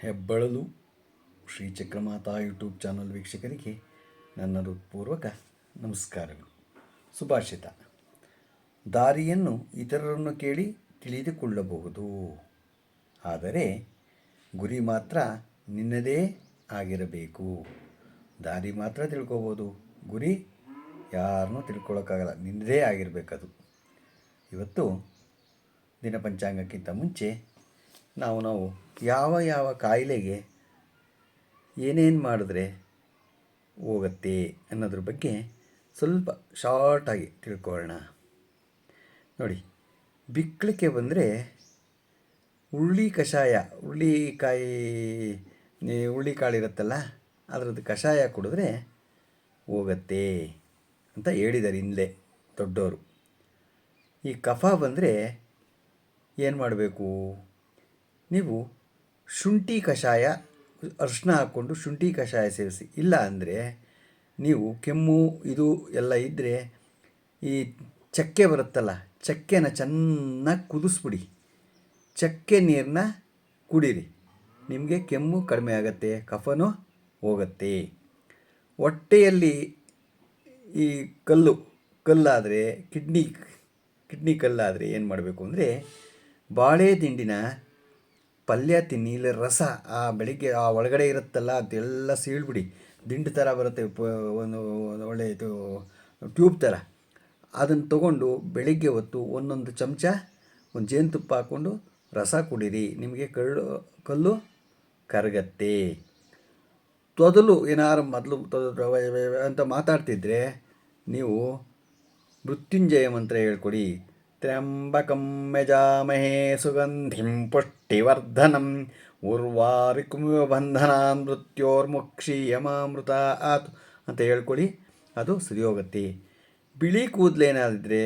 ಹೆಬ್ಬಳಲು Shri Chakramata YouTube channel ವೀಕ್ಷಕರಿಗೆ ನನ್ನ ಹೃತ್ಪೂರ್ವಕ ನಮಸ್ಕಾರಗಳು. ಸುಭಾಷಿತ: ದಾರಿಯನ್ನು ಇತರರನ್ನು ಕೇಳಿ ತಿಳಿದುಕೊಳ್ಳಬಹುದು, ಆದರೆ ಗುರಿ ಮಾತ್ರ ನಿನ್ನದೇ ಆಗಿರಬೇಕು. ದಾರಿ ಮಾತ್ರ ತಿಳ್ಕೊಬೋದು, ಗುರಿ ಯಾರನ್ನೂ ತಿಳ್ಕೊಳ್ಳೋಕ್ಕಾಗಲ್ಲ, ನಿನ್ನದೇ ಆಗಿರಬೇಕದು. ಇವತ್ತು ದಿನ ಪಂಚಾಂಗಕ್ಕಿಂತ ಮುಂಚೆ ನಾವು ಯಾವ ಕಾಯಿಲೆಗೆ ಏನೇನು ಮಾಡಿದ್ರೆ ಹೋಗುತ್ತೆ ಅನ್ನೋದ್ರ ಬಗ್ಗೆ ಸ್ವಲ್ಪ ಶಾರ್ಟಾಗಿ ತಿಳ್ಕೊಳ್ಳೋಣ. ನೋಡಿ, ಬಿಕ್ಕಳಿಕೆ ಬಂದರೆ ಹುರುಳಿ ಕಷಾಯ, ಹುರುಳಿಕಾಳು ಇರುತ್ತಲ್ಲ, ಅದರದ್ದು ಕಷಾಯ ಕುಡಿದ್ರೆ ಹೋಗತ್ತೆ ಅಂತ ಹೇಳಿದ್ದಾರೆ ಹಿಂದೆ ದೊಡ್ಡವರು. ಈ ಕಫ ಬಂದರೆ ಏನು ಮಾಡಬೇಕು? ನೀವು ಶುಂಠಿ ಕಷಾಯ, ಅರಿಶಿನ ಹಾಕ್ಕೊಂಡು ಶುಂಠಿ ಕಷಾಯ ಸೇವಿಸಿ. ಇಲ್ಲ ಅಂದರೆ ನೀವು ಕೆಮ್ಮು ಇದು ಎಲ್ಲ ಇದ್ದರೆ ಈ ಚಕ್ಕೆ ಬರುತ್ತಲ್ಲ, ಚಕ್ಕೆನ ಚೆನ್ನಾಗಿ ಕುದಿಸ್ಬಿಡಿ, ಚಕ್ಕೆ ನೀರನ್ನ ಕುಡೀರಿ. ನಿಮಗೆ ಕೆಮ್ಮು ಕಡಿಮೆ ಆಗುತ್ತೆ, ಕಫನೂ ಹೋಗುತ್ತೆ. ಹೊಟ್ಟೆಯಲ್ಲಿ ಈ ಕಲ್ಲಾದರೆ ಕಿಡ್ನಿ ಕಲ್ಲಾದರೆ ಏನು ಮಾಡಬೇಕು ಅಂದರೆ, ಬಾಳೆ ದಿಂಡಿನ ಪಲ್ಯ ತಿನ್ನಿ, ಇಲ್ಲ ರಸ, ಬೆಳಿಗ್ಗೆ ಒಳಗಡೆ ಇರುತ್ತಲ್ಲ ಅದೆಲ್ಲ ಸೀಳ್ಬಿಡಿ. ದಿಂಡು ಥರ ಬರುತ್ತೆ, ಒಂದು ಒಳ್ಳೆಯದು ಟ್ಯೂಬ್ ಥರ. ಅದನ್ನು ತೊಗೊಂಡು ಬೆಳಿಗ್ಗೆ ಹೊತ್ತು ಒಂದೊಂದು ಚಮಚ ಒಂದು ಜೇನುತುಪ್ಪ ಹಾಕ್ಕೊಂಡು ರಸ ಕುಡೀರಿ. ನಿಮಗೆ ಕಲ್ಲು ಕರಗತ್ತೆ. ಏನಾರು ಮೊದಲು ಅಂತ ಮಾತಾಡ್ತಿದ್ರೆ ನೀವು ಮೃತ್ಯುಂಜಯ ಮಂತ್ರ ಹೇಳ್ಕೊಡಿ. ತ್ರ್ಯಂಬಕಂ ಯಜಾಮಹೇ ಸುಗಂಧಿಂ ಪುಷ್ಟಿವರ್ಧನಂ ಉರ್ವಾರಿಕಮಿವ ಬಂಧನಾನ್ ಮೃತ್ಯೋರ್ಮುಕ್ಷೀಯಮಾಮೃತಾತ್ ಅಂತ ಹೇಳ್ಕೊಳ್ಳಿ, ಅದು ಸರಿ ಹೋಗುತ್ತೆ. ಬಿಳಿ ಕೂದಲೇನಾದಿದ್ರೆ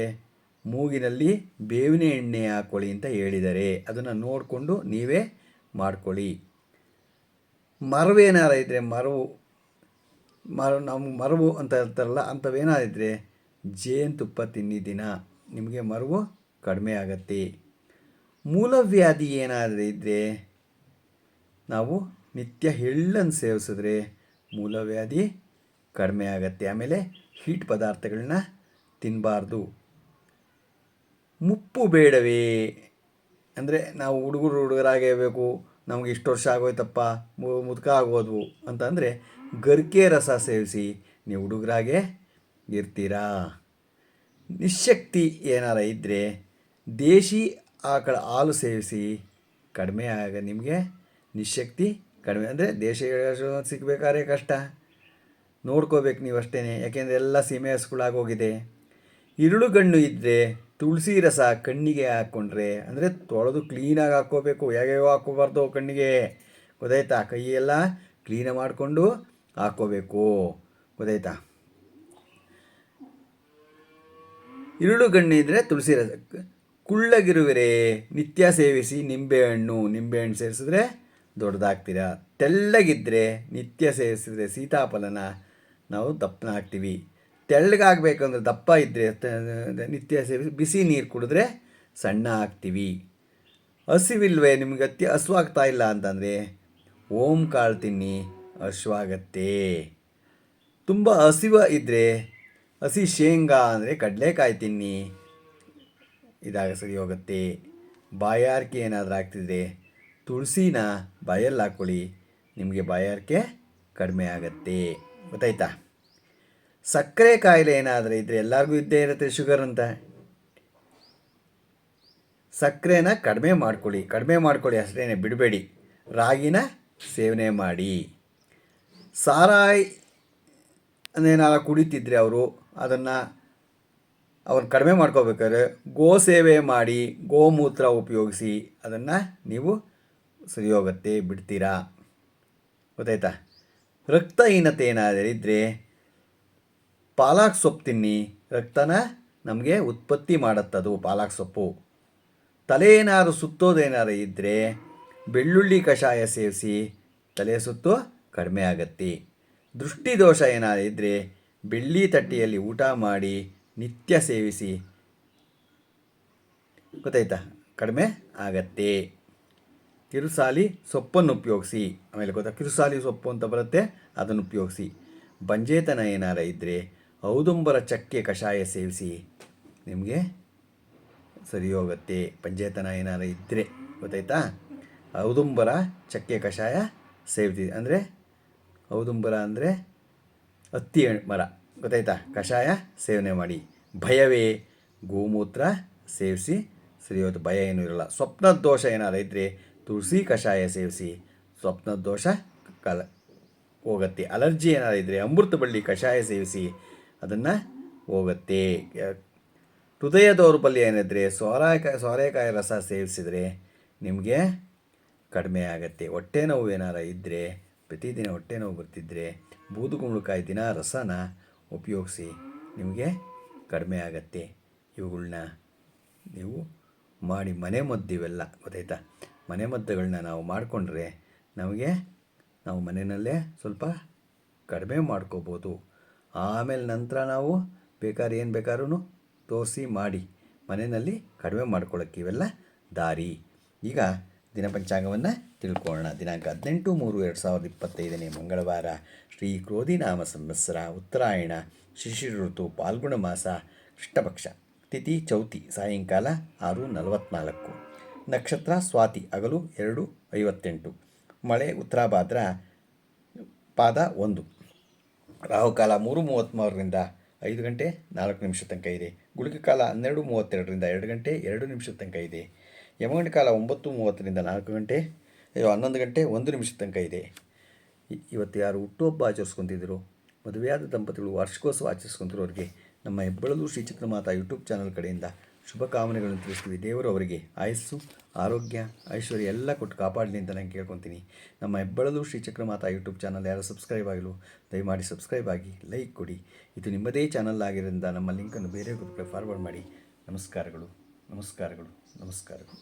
ಮೂಗಿನಲ್ಲಿ ಬೇವಿನ ಎಣ್ಣೆ ಹಾಕ್ಕೊಳ್ಳಿ ಅಂತ ಹೇಳಿದ್ದಾರೆ. ಅದನ್ನು ನೋಡಿಕೊಂಡು ನೀವೇ ಮಾಡ್ಕೊಳ್ಳಿ. ಮರವೇನಾರ ಇದ್ದರೆ ಮರವು ಅಂತ ಹೇಳ್ತಾರಲ್ಲ, ಅಂಥವೇನಾದಿದ್ರೆ ಜೇನುತುಪ್ಪ ತಿನ್ನಿ ದಿನ, ನಿಮಗೆ ಮರವು ಕಡಿಮೆ ಆಗತ್ತೆ. ಮೂಲವ್ಯಾಧಿ ಏನಾದರೂ ಇದ್ದರೆ ನಾವು ನಿತ್ಯ ಎಳ್ಳನ್ನು ಸೇವಿಸಿದ್ರೆ ಮೂಲವ್ಯಾಧಿ ಕಡಿಮೆ ಆಗತ್ತೆ. ಆಮೇಲೆ ಹೀಟ್ ಪದಾರ್ಥಗಳನ್ನ ತಿನ್ನಬಾರ್ದು. ಮುಪ್ಪು ಬೇಡವೇ ಅಂದರೆ ನಾವು ಹುಡುಗರಾಗಬೇಕು, ನಮಗೆ ಇಷ್ಟು ವರ್ಷ ಆಗೋಯ್ತಪ್ಪ, ಮುದುಕ ಆಗೋದ್ವು ಅಂತಂದರೆ ಗರಿಕೆ ರಸ ಸೇವಿಸಿ, ನೀವು ಹುಡುಗರಾಗೆ ಇರ್ತೀರಾ. ನಿಶಕ್ತಿ ಏನಾರ ಇದ್ದರೆ ದೇಶಿ ಆಕಳ ಹಾಲು ಸೇವಿಸಿ, ಕಡಿಮೆ ನಿಮಗೆ ನಿಶಕ್ತಿ ಕಡಿಮೆ. ಅಂದರೆ ದೇಶಿ ಸಿಗಬೇಕಾದ್ರೆ ಕಷ್ಟ, ನೋಡ್ಕೋಬೇಕು ನೀವು ಅಷ್ಟೇ, ಯಾಕೆಂದರೆ ಎಲ್ಲ ಸೀಮೆ ಹಸುಗಳಾಗೋಗಿದೆ. ಇರುಳುಗಣ್ಣು ಇದ್ದರೆ ತುಳಸಿ ರಸ ಕಣ್ಣಿಗೆ ಹಾಕ್ಕೊಂಡ್ರೆ, ಅಂದರೆ ತೊಳೆದು ಕ್ಲೀನಾಗಿ ಹಾಕ್ಕೋಬೇಕು, ಹೇಗೋ ಹಾಕ್ಕೋಬಾರ್ದು ಕಣ್ಣಿಗೆ, ಗೊತ್ತಾಯ್ತಾ? ಕೈಯೆಲ್ಲ ಕ್ಲೀನಾಗಿ ಮಾಡಿಕೊಂಡು ಹಾಕ್ಕೋಬೇಕು, ಗೊತ್ತಾಯ್ತಾ? ಇರುಳುಗಣ್ಣು ಇದ್ದರೆ ತುಳಸಿ ರಸ. ಕುಳ್ಳಗಿರುವಿರೆ ನಿತ್ಯ ಸೇವಿಸಿ ನಿಂಬೆಹಣ್ಣು ಸೇರಿಸಿದ್ರೆ ದೊಡ್ಡದಾಗ್ತೀರ. ತೆಳ್ಳಗಿದ್ದರೆ ನಿತ್ಯ ಸೇವಿಸಿದ್ರೆ ಸೀತಾಫಲನ ನಾವು ದಪ್ಪನ ಹಾಕ್ತೀವಿ. ತೆಳ್ಳಗಾಗಬೇಕಂದ್ರೆ, ದಪ್ಪ ಇದ್ದರೆ ನಿತ್ಯ ಸೇವಿಸಿ ಬಿಸಿ ನೀರು ಕುಡಿದ್ರೆ ಸಣ್ಣ ಆಗ್ತೀವಿ. ಹಸಿವಿಲ್ವೇ, ನಿಮಗೆ ಹಸುವಾಗ್ತಾ ಇಲ್ಲ ಅಂತಂದರೆ ಓಂ ಕಾಳು ತಿನ್ನಿ, ಹಸುವಾಗತ್ತೆ. ತುಂಬ ಹಸಿವ ಇದ್ದರೆ ಹಸಿ ಶೇಂಗಾ ಅಂದರೆ ಕಡಲೆಕಾಯಿ ತಿನ್ನಿ, ಸರಿ ಹೋಗುತ್ತೆ. ಬಾಯಾರಿಕೆ ಏನಾದರೂ ಆಗ್ತಿದ್ರೆ ತುಳಸಿನ ಬಾಯಲ್ಲಿ ಹಾಕ್ಕೊಳ್ಳಿ, ನಿಮಗೆ ಬಾಯಾರಿಕೆ ಕಡಿಮೆ ಆಗತ್ತೆ, ಗೊತ್ತಾಯ್ತಾ? ಸಕ್ಕರೆ ಕಾಯಿಲೆ ಏನಾದರೂ ಇದ್ದರೆ, ಎಲ್ಲರಿಗೂ ಇದ್ದೇ ಇರುತ್ತೆ ಶುಗರ್ ಅಂತ, ಸಕ್ಕರೆನ ಕಡಿಮೆ ಮಾಡ್ಕೊಳ್ಳಿ ಅಷ್ಟೇ, ಬಿಡಬೇಡಿ. ರಾಗಿನ ಸೇವನೆ ಮಾಡಿ. ಸಾರಾಯಿ ಏನಾರ ಕುಡಿತಿದ್ರೆ ಅವ್ರು ಕಡಿಮೆ ಮಾಡ್ಕೋಬೇಕಾದ್ರೆ ಗೋ ಸೇವೆ ಮಾಡಿ, ಗೋಮೂತ್ರ ಉಪಯೋಗಿಸಿ, ಅದನ್ನು ನೀವು ಸರಿ ಹೋಗುತ್ತೆ, ಬಿಡ್ತೀರಾ, ಗೊತ್ತಾಯ್ತಾ? ರಕ್ತಹೀನತೆ ಏನಾದರೂ ಇದ್ದರೆ ಪಾಲಕ್ ಸೊಪ್ಪು ತಿನ್ನಿ, ರಕ್ತನ ನಮಗೆ ಉತ್ಪತ್ತಿ ಮಾಡುತ್ತದು ಪಾಲಕ್ ಸೊಪ್ಪು. ತಲೆ ಏನಾದ್ರು ಸುತ್ತೋದೇನಾರು ಇದ್ದರೆ ಬೆಳ್ಳುಳ್ಳಿ ಕಷಾಯ ಸೇವಿಸಿ, ತಲೆ ಸುತ್ತು ಕಡಿಮೆ ಆಗತ್ತೆ. ದೃಷ್ಟಿದೋಷ ಏನಾದರೂ ಇದ್ದರೆ ಬೆಳ್ಳಿ ತಟ್ಟೆಯಲ್ಲಿ ಊಟ ಮಾಡಿ ನಿತ್ಯ ಸೇವಿಸಿ, ಗೊತ್ತಾಯ್ತಾ? ಕಡಿಮೆ ಆಗತ್ತೆ. ಕಿರುಸಾಲಿ ಸೊಪ್ಪನ್ನು ಉಪಯೋಗಿಸಿ. ಆಮೇಲೆ ಗೊತ್ತಾ, ಕಿರುಸಾಲಿ ಸೊಪ್ಪು ಅಂತ ಬರುತ್ತೆ, ಅದನ್ನು ಉಪಯೋಗಿಸಿ. ಬಂಜೇತನ ಏನಾರ ಇದ್ದರೆ ಔದುಂಬರ ಚಕ್ಕೆ ಕಷಾಯ ಸೇವಿಸಿ, ನಿಮಗೆ ಸರಿ ಹೋಗುತ್ತೆ. ಬಂಜೇತನ ಏನಾರ ಇದ್ದರೆ ಗೊತ್ತಾಯ್ತಾ, ಔದುಂಬರ ಚಕ್ಕೆ ಕಷಾಯ ಸೇವಿಸಿ. ಅಂದರೆ ಔದುಂಬರ ಅಂದರೆ ಹತ್ತಿ ಮರ, ಗೊತ್ತಾಯ್ತಾ, ಕಷಾಯ ಸೇವನೆ ಮಾಡಿ. ಭಯವೇ ಗೋಮೂತ್ರ ಸೇವಿಸಿ, ಸರಿ ಹೋಗುತ್ತೆ, ಭಯ ಏನೂ ಇರಲ್ಲ. ಸ್ವಪ್ನದ ದೋಷ ಏನಾರ ಇದ್ದರೆ ತುಳಸಿ ಕಷಾಯ ಸೇವಿಸಿ, ಸ್ವಪ್ನದ ದೋಷ ಕಾಲ ಹೋಗುತ್ತೆ. ಅಲರ್ಜಿ ಏನಾರ ಇದ್ದರೆ ಅಮೃತ ಬಳ್ಳಿ ಕಷಾಯ ಸೇವಿಸಿ, ಅದನ್ನು ಹೋಗುತ್ತೆ. ಹೃದಯ ದೌರ್ಬಲ್ಯ ಏನಿದ್ರೆ ಸೋರೆಕಾಯಿ ರಸ ಸೇವಿಸಿದರೆ ನಿಮಗೆ ಕಡಿಮೆ ಆಗುತ್ತೆ. ಹೊಟ್ಟೆ ನೋವು ಏನಾರ ಇದ್ದರೆ, ಪ್ರತಿದಿನ ಹೊಟ್ಟೆ ನೋವು ಬರ್ತಿದ್ದರೆ ಬೂದುಗುಂಬಳಕಾಯಿ ದಿನ ರಸನ ಉಪಯೋಗಿಸಿ, ನಿಮಗೆ ಕಡಿಮೆ ಆಗುತ್ತೆ. ಇವುಗಳನ್ನ ನೀವು ಮಾಡಿ, ಮನೆ ಮದ್ದು ಇವೆಲ್ಲ ಗೊತ್ತಾಯ್ತಾ, ಮನೆ ಮದ್ದುಗಳನ್ನ ನಾವು ಮಾಡಿಕೊಂಡ್ರೆ ನಾವು ಮನೆಯಲ್ಲೇ ಸ್ವಲ್ಪ ಕಡಿಮೆ ಮಾಡ್ಕೋಬೋದು. ಆಮೇಲೆ ನಂತರ ನಾವು ಏನು ಬೇಕಾದ್ರೂ ತೋರಿಸಿ ಮಾಡಿ ಮನೆಯಲ್ಲಿ ಕಡಿಮೆ ಮಾಡ್ಕೊಳ್ಳೋಕ್ಕೆ ಇವೆಲ್ಲ ದಾರಿ. ಈಗ ದಿನ ಪಂಚಾಂಗವನ್ನು ತಿಳ್ಕೊಳ್ಳೋಣ. ದಿನಾಂಕ 18/3/2025 ಮಂಗಳವಾರ, ಶ್ರೀ ಕ್ರೋಧಿನಾಮ ಸಂವತ್ಸರ, ಉತ್ತರಾಯಣ, ಶಿಶಿರ ಋತು, ಫಾಲ್ಗುಣ ಮಾಸ, ಕೃಷ್ಣಪಕ್ಷ, ತಿಥಿ ಚೌತಿ, ಸಾಯಂಕಾಲ 6:44, ನಕ್ಷತ್ರ ಸ್ವಾತಿ, ಹಗಲು 2:58, ಮಳೆ ಉತ್ತರಾಭಾದ್ರ ಪಾದ 1, ರಾಹುಕಾಲ 3:33ರಿಂದ 5 ಗಂಟೆ 4 ನಿಮಿಷ ತನಕ ಇದೆ. ಗುಳಿಗೆ ಕಾಲ 12:32ರಿಂದ 2 ಗಂಟೆ 2 ನಿಮಿಷ ತನಕ ಇದೆ. ಯಮಗಂಡ ಕಾಲ 9:30ರಿಂದ 11 ಗಂಟೆ 1 ನಿಮಿಷ ತನಕ ಇದೆ. ಇವತ್ತು ಯಾರು ಹುಟ್ಟುಹಬ್ಬ ಆಚರಿಸ್ಕೊತಿದ್ರು, ಮದುವೆಯಾದ ದಂಪತಿಗಳು ವಾರ್ಷಿಕೋತ್ಸವ ಆಚರಿಸ್ಕೊತಿರೋರಿಗೆ ನಮ್ಮ ಹೆಬ್ಬಳಲು ಶ್ರೀ ಚಕ್ರಮಾತಾ ಯೂಟ್ಯೂಬ್ ಚಾನಲ್ ಕಡೆಯಿಂದ ಶುಭ ಕಾಮನೆಗಳನ್ನು ತಿಳಿಸ್ತೀವಿ. ದೇವರು ಅವರಿಗೆ ಆಯಸ್ಸು, ಆರೋಗ್ಯ, ಐಶ್ವರ್ಯ ಎಲ್ಲ ಕೊಟ್ಟು ಕಾಪಾಡಲಿ ಅಂತ ನಾನು ಕೇಳ್ಕೊತೀನಿ. ನಮ್ಮ ಹೆಬ್ಬಳಲು ಶ್ರೀ ಚಕ್ರಮಾತಾ ಯೂಟ್ಯೂಬ್ ಚಾನಲ್ ಯಾರು ಸಬ್ಸ್ಕ್ರೈಬ್ ಆಗಿಲ್ಲ, ದಯಮಾಡಿ ಸಬ್ಸ್ಕ್ರೈಬ್ ಆಗಿ, ಲೈಕ್ ಕೊಡಿ. ಇದು ನಿಮ್ಮದೇ ಚಾನಲ್ ಆಗಿರೋದ್ರಿಂದ ನಮ್ಮ ಲಿಂಕನ್ನು ಬೇರೆ ಗ್ರೂಪ್ಗೆ ಫಾರ್ವರ್ಡ್ ಮಾಡಿ. ನಮಸ್ಕಾರಗಳು, ನಮಸ್ಕಾರಗಳು, ನಮಸ್ಕಾರಗಳು.